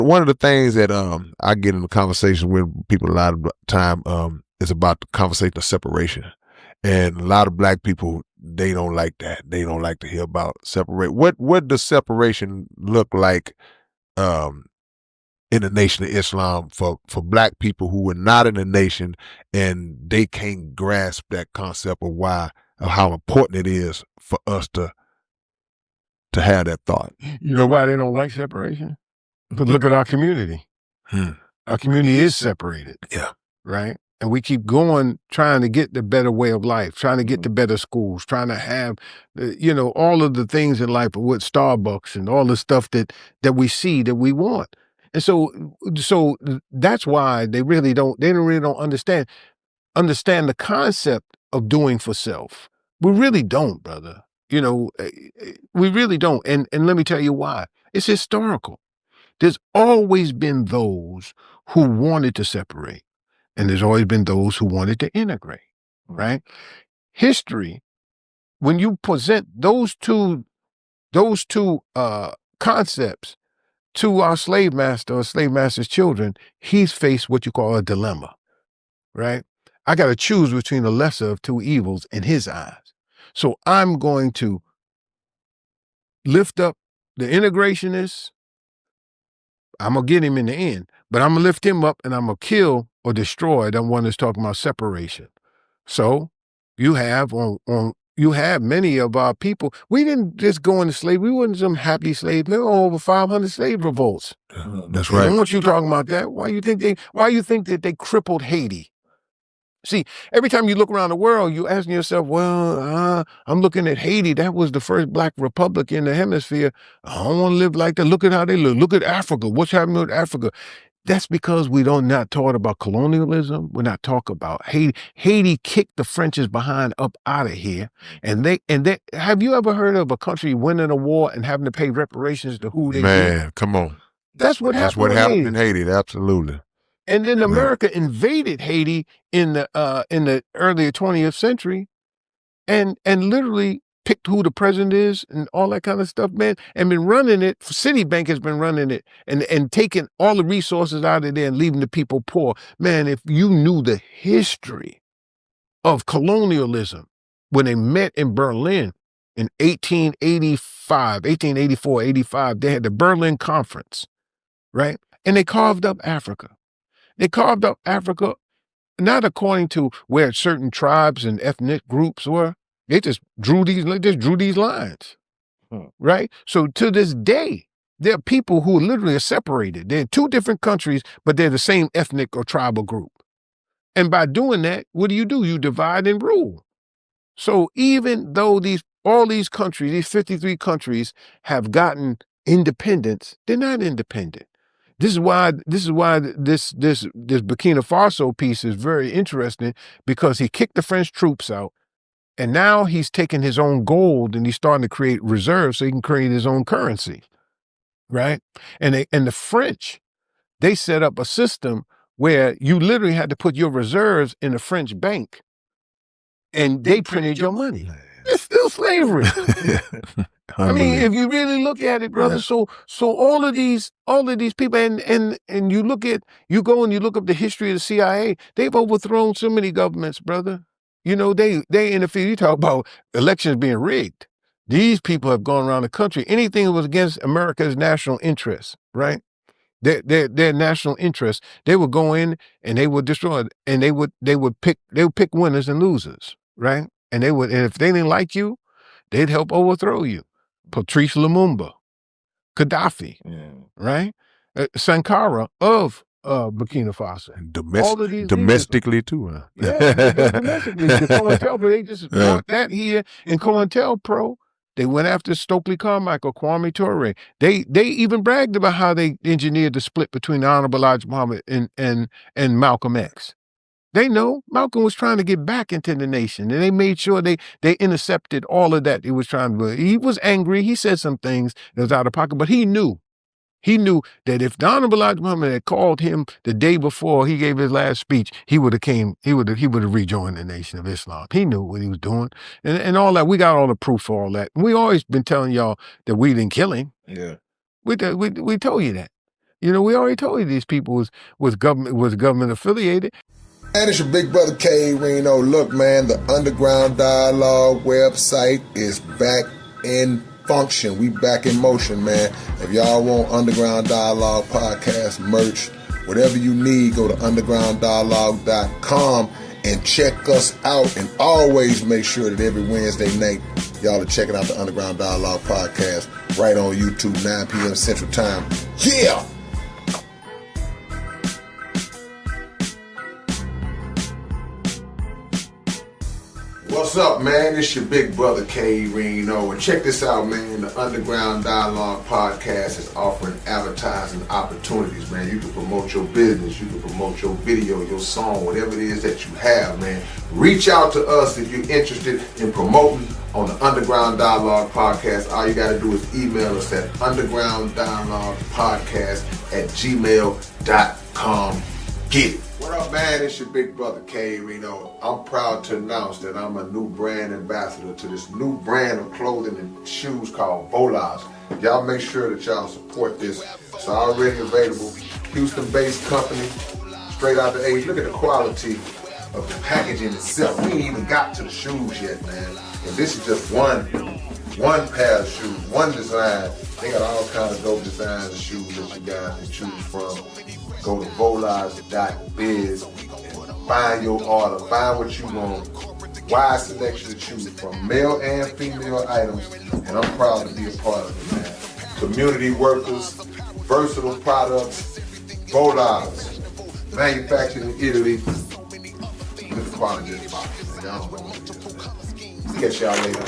one of the things that I get in the conversation with people a lot of the time is about the conversation of separation. And a lot of black people, they don't like that. They don't like to hear about separate. What does separation look like um in the Nation of Islam for black people who are not in the nation and they can't grasp that concept of how important it is for us to have that thought. You know why they don't like separation? But look at our community. Our community is separated. Yeah. Right? And we keep going, trying to get the better way of life, trying to get the better schools, trying to have, all of the things in life with Starbucks and all the stuff that we see that we want. And so that's why they really don't understand the concept of doing for self. We really don't, brother. We really don't. And let me tell you why. It's historical. There's always been those who wanted to separate, and there's always been those who wanted to integrate, right? History, when you present those two concepts to our slave master or slave master's children, he's faced what you call a dilemma, right? I got to choose between the lesser of two evils in his eyes. So I'm going to lift up the integrationists. I'm going to get him in the end, but I'm going to lift him up and I'm going to kill or destroy the one that's talking about separation. So you have you have many of our people. We didn't just go into slavery. We weren't some happy slaves. There were over 500 slave revolts. That's right. I don't want you talking about that. Why you think that they crippled Haiti? See, every time you look around the world, you asking yourself, well, I'm looking at Haiti. That was the first black republic in the hemisphere. I don't want to live like that. Look at how they live. Look at Africa. What's happening with Africa? That's because we don't not talk about colonialism. We're not talking about Haiti. Haiti kicked the French's behind up out of here. And they have you ever heard of a country winning a war and having to pay reparations to who they did? Come on. That's what happened in Haiti. Absolutely. And then America invaded Haiti in the early 20th century and literally picked who the president is and all that kind of stuff, man, and been running it. Citibank has been running it and taking all the resources out of there and leaving the people poor. Man, if you knew the history of colonialism when they met in Berlin in 1884, 85, they had the Berlin Conference, right? And they carved up Africa. They carved up Africa not according to where certain tribes and ethnic groups were. They just drew these lines, right? So to this day, there are people who literally are separated. They're two different countries, but they're the same ethnic or tribal group. And by doing that, what do? You divide and rule. So even though all these countries, these 53 countries have gotten independence, they're not independent. This is why this Burkina Faso piece is very interesting, because he kicked the French troops out, and now he's taking his own gold and he's starting to create reserves so he can create his own currency, right? And the French, they set up a system where you literally had to put your reserves in a French bank, and they printed your money. It's still slavery. I mean, if you really look at it, brother, so all of these people, and you go and you look up the history of the CIA, they've overthrown so many governments, brother. They interfere. You talk about elections being rigged. These people have gone around the country. Anything that was against America's national interests, right? Their national interests, they would go in and they would destroy it, and they would pick winners and losers, right? And if they didn't like you, they'd help overthrow you. Patrice Lumumba, Gaddafi, right? Sankara of Burkina Faso. Domestically too. Huh? Domestically. They just brought that here in COINTELPRO. They went after Stokely Carmichael, Kwame Ture. They even bragged about how they engineered the split between the Honorable Elijah Muhammad and Malcolm X. They know Malcolm was trying to get back into the nation, and they made sure they intercepted all of that he was trying to do. He was angry. He said some things that was out of pocket, but he knew that if the Honorable Elijah Muhammad had called him the day before he gave his last speech, he would have rejoined the Nation of Islam. He knew what he was doing, and all that. We got all the proof for all that. We always been telling y'all that we didn't kill him. Yeah, we told you that. You know, we already told you these people was government affiliated. Man, it's your big brother K Reno. Look, man, the Underground Dialogue website is back in function. We back in motion, man. If y'all want Underground Dialogue podcast merch, whatever you need, go to undergrounddialogue.com and check us out. And always make sure that every Wednesday night, y'all are checking out the Underground Dialogue podcast right on YouTube, 9 p.m. Central Time. Yeah! What's up, man? It's your big brother K Reno, and check this out, man. The Underground Dialogue podcast is offering advertising opportunities, man. You can promote your business, you can promote your video, your song, whatever it is that you have, man. Reach out to us if you're interested in promoting on the Underground Dialogue podcast. All you got to do is email us at undergrounddialoguepodcast@gmail.com. Get it. What up, man? It's your big brother K Reno. I'm proud to announce that I'm a new brand ambassador to this new brand of clothing and shoes called Volas. Y'all make sure that y'all support this. It's already available. Houston-based company, straight out the A's. Look at the quality of the packaging itself. We ain't even got to the shoes yet, man. And this is just one pair of shoes, one design. They got all kinds of dope designs of shoes that you guys can choose from. Go to volas.biz and find your order, find what you want. Wide selection to choose from, male and female items, and I'm proud to be a part of it, man. Community workers, versatile products, Volas, manufactured in Italy. Look at the quality of this box, man. Y'all don't know what it is, man. Catch y'all later.